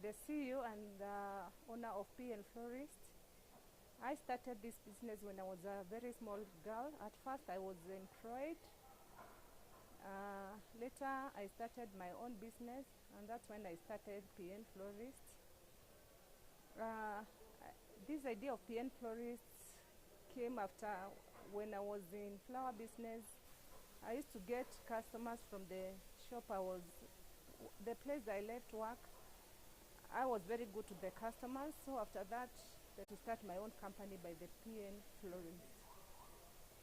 the CEO and owner of Pien Florist. I started this business when I was a very small girl. At first I was employed. Later I started my own business, and that's when I started Pien Florist. This idea of Pien Florist came after when I was in flower business. I used to get customers from the shop. The place I left work, I was very good to the customers. So after that, to start my own company by the Pien Florist.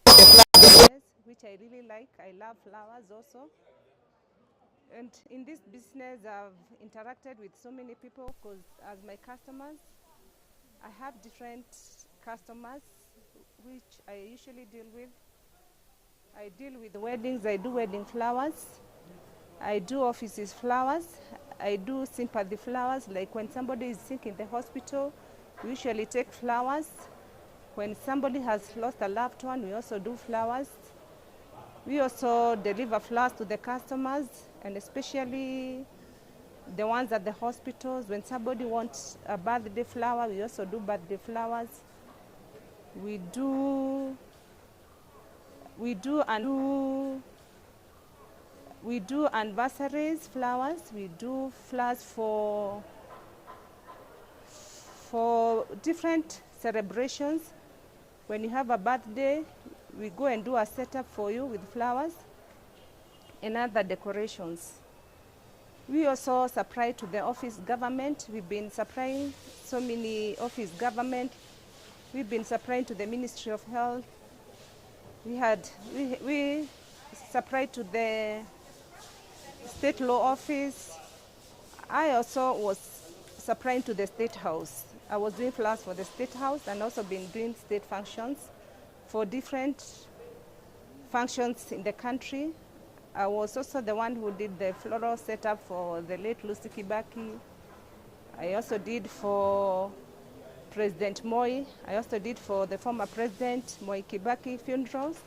The flower business, which I really like. I love flowers also. And in this business, I've interacted with so many people because as my customers, I have different customers which I usually deal with. I deal with weddings, I do wedding flowers. I do offices flowers. I do sympathy flowers, like when somebody is sick in the hospital, we usually take flowers. When somebody has lost a loved one, we also do flowers. We also deliver flowers to the customers, and especially the ones at the hospitals. When somebody wants a birthday flower, we also do birthday flowers. We do anniversaries flowers. We do flowers for different celebrations. When you have a birthday, we go and do a setup for you with flowers and other decorations. We also supply to the office government. We've been supplying so many office government. We've been supplying to the Ministry of Health. We supplied to the State Law Office. I also was supplying to the State House. I was doing flowers for the State House and also been doing state functions for different functions in the country. I was also the one who did the floral setup for the late Lucy Kibaki. I also did for President Moi. I also did for the former President Moi Kibaki funerals.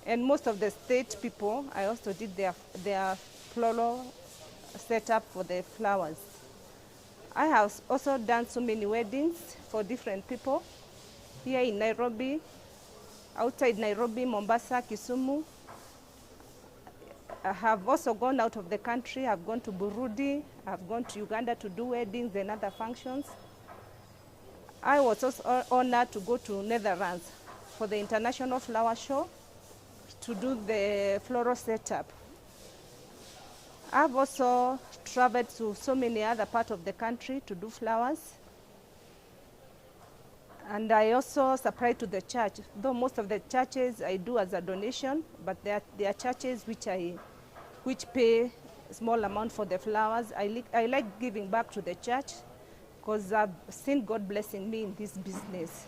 And most of the state people, I also did their floral setup for the flowers. I have also done so many weddings for different people here in Nairobi, outside Nairobi, Mombasa, Kisumu. I have also gone out of the country. I've gone to Burundi. I've gone to Uganda to do weddings and other functions. I was also honored to go to Netherlands for the International Flower Show to do the floral setup. I've also traveled to so many other parts of the country to do flowers. And I also supply to the church, though most of the churches I do as a donation, but there are churches which pay a small amount for the flowers. I like giving back to the church because I've seen God blessing me in this business.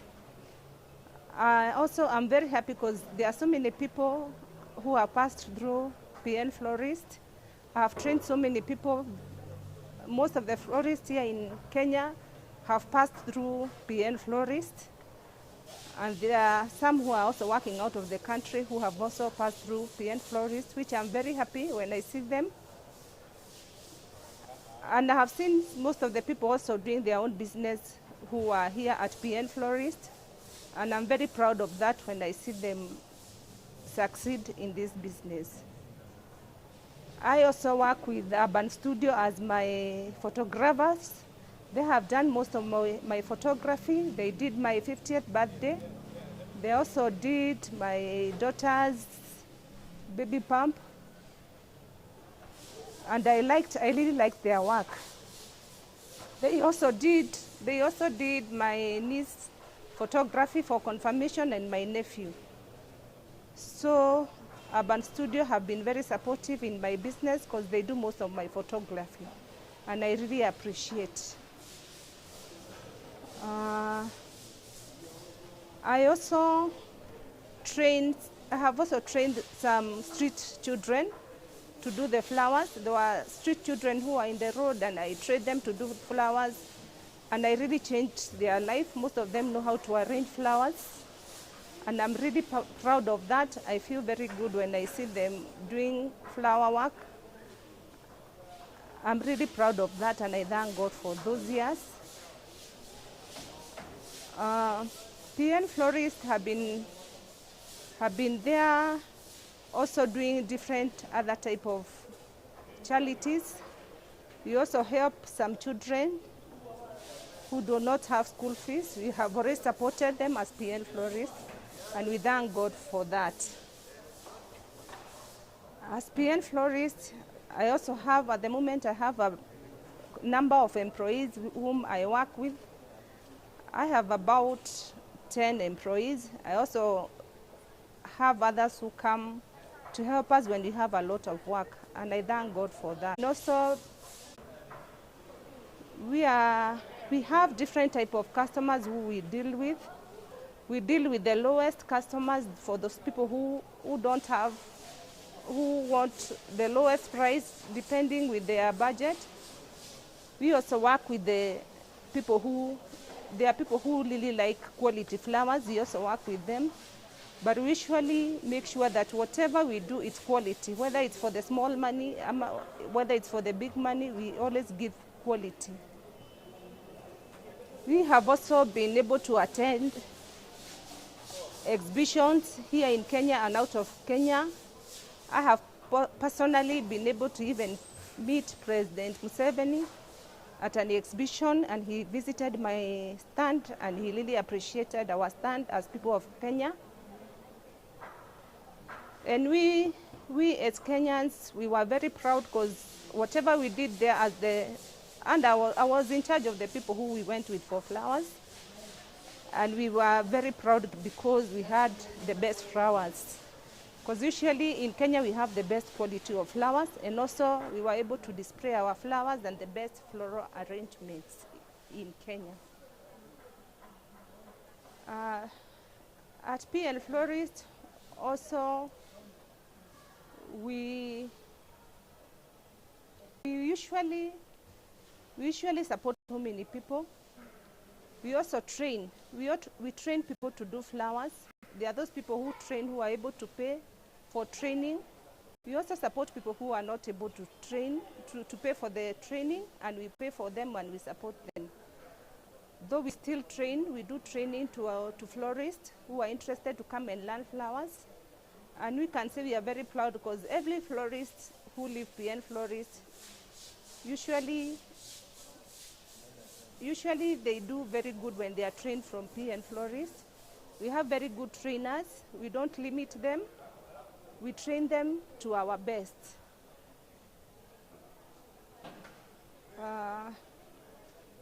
I'm very happy because there are so many people who have passed through Pien Florist. I have trained so many people. Most of the florists here in Kenya have passed through Pien Florist. And there are some who are also working out of the country who have also passed through Pien Florist, which I'm very happy when I see them. And I have seen most of the people also doing their own business who are here at Pien Florist. And I'm very proud of that when I see them succeed in this business. I also work with Urban Studio as my photographers. They have done most of my photography. They did my 50th birthday. They also did my daughter's baby pump. And I really liked their work. They also did my niece's photography for confirmation and my nephew. So Urban Studio have been very supportive in my business because they do most of my photography. And I really appreciate. I have also trained some street children to do the flowers. There were street children who are in the road, and I trained them to do flowers. And I really changed their life. Most of them know how to arrange flowers. And I'm really proud of that. I feel very good when I see them doing flower work. I'm really proud of that, and I thank God for those years. Pien Florist have been there also doing different other type of charities. We also help some children who do not have school fees. We have already supported them as Pien Florist, and we thank God for that. As Pien Florist, I also have, at the moment, I have a number of employees whom I work with. I have about 10 employees. I also have others who come to help us when we have a lot of work, and I thank God for that. And also, we have different type of customers who we deal with. We deal with the lowest customers, for those people who don't have, who want the lowest price depending with their budget. We also work with the people who, there are people who really like quality flowers. We also work with them. But we usually make sure that whatever we do is quality, whether it's for the small money, whether it's for the big money, we always give quality. We have also been able to attend exhibitions here in Kenya and out of Kenya. I have personally been able to even meet President Museveni at an exhibition, and he visited my stand, and he really appreciated our stand as people of Kenya. And we as Kenyans, we were very proud, because whatever we did there I was in charge of the people who we went with for flowers. And we were very proud because we had the best flowers. Because usually in Kenya we have the best quality of flowers, and also we were able to display our flowers and the best floral arrangements in Kenya. At Pien Florist, also, we usually support so many people. We also train. We train people to do flowers. There are those people who train who are able to pay for training. We also support people who are not able to train, to pay for the training, and we pay for them and we support them. Though we still train, we do training to florists who are interested to come and learn flowers. And we can say we are very proud, because every florist who leave Pien Florist, usually they do very good when they are trained from Pien Florist. We have very good trainers. We don't limit them. We train them to our best.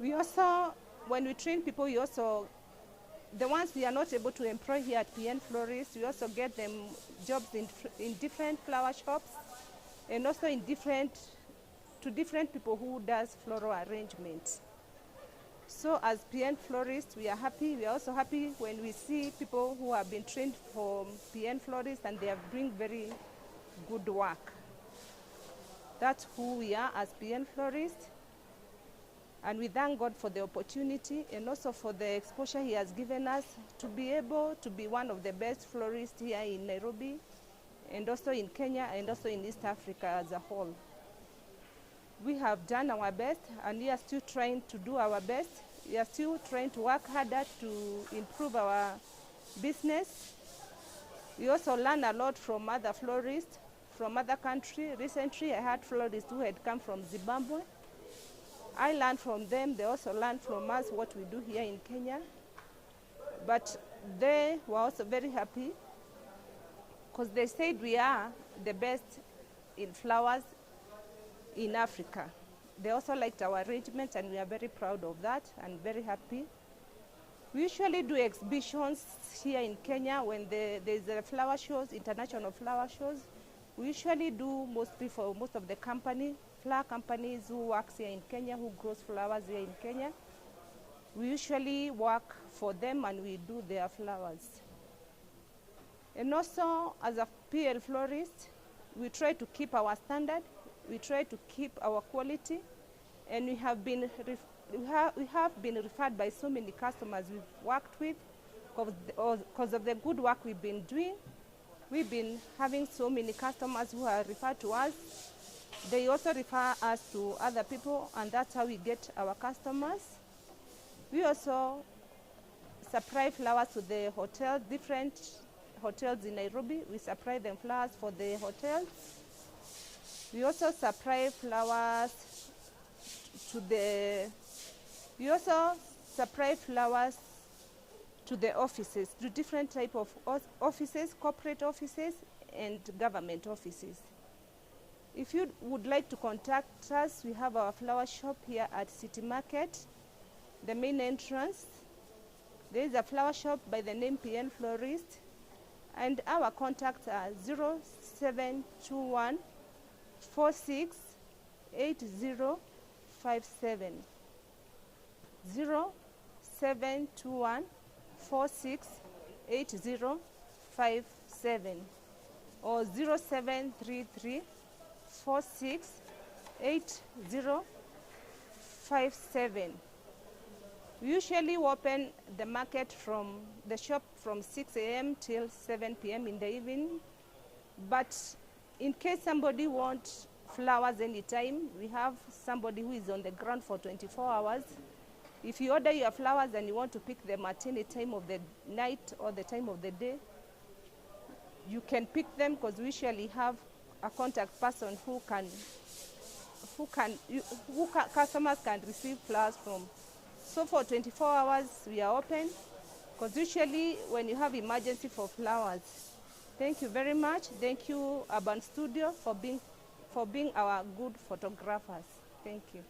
We also, when we train people, we also, the ones we are not able to employ here at Pien Florist, we also get them jobs in different flower shops, and also to different people who does floral arrangements. So as Pien Florist, we are happy. We are also happy when we see people who have been trained from Pien Florist and they are doing very good work. That's who we are as Pien Florist. And we thank God for the opportunity and also for the exposure he has given us to be able to be one of the best florists here in Nairobi, and also in Kenya, and also in East Africa as a whole. We have done our best, and we are still trying to do our best. We are still trying to work harder to improve our business. We also learn a lot from other florists from other countries. Recently, I had florists who had come from Zimbabwe. I learned from them. They also learned from us what we do here in Kenya. But they were also very happy, because they said we are the best in flowers in Africa. They also liked our arrangement, and we are very proud of that and very happy. We usually do exhibitions here in Kenya when there's a flower shows, international flower shows. We usually do mostly for most of the flower companies who work here in Kenya, who grows flowers here in Kenya. We usually work for them and we do their flowers. And also, as a Pien Florist, we try to keep our standard. We try to keep our quality, and we have been referred by so many customers we've worked with because of the good work we've been doing. We've been having so many customers who are referred to us, They also refer us to other people, and that's how we get our customers. We also supply flowers to the hotels, different hotels in Nairobi. We supply them flowers for the hotels. We also supply flowers to the offices, to different type of offices, corporate offices and government offices. If you would like to contact us, we have our flower shop here at City Market, the main entrance. There is a flower shop by the name Pien Florist, and our contacts are 0721 468057, 0721 468057, or 0733 468057. We usually open the market from the shop from 6 a.m. till 7 p.m. in the evening. But in case somebody wants flowers anytime, we have somebody who is on the ground for 24 hours. If you order your flowers and you want to pick them at any time of the night or the time of the day, you can pick them, because we usually have a contact person who customers can receive flowers from. So for 24 hours we are open, because usually when you have emergency for flowers. Thank you very much. Thank you, Urban Studio, for being our good photographers. Thank you.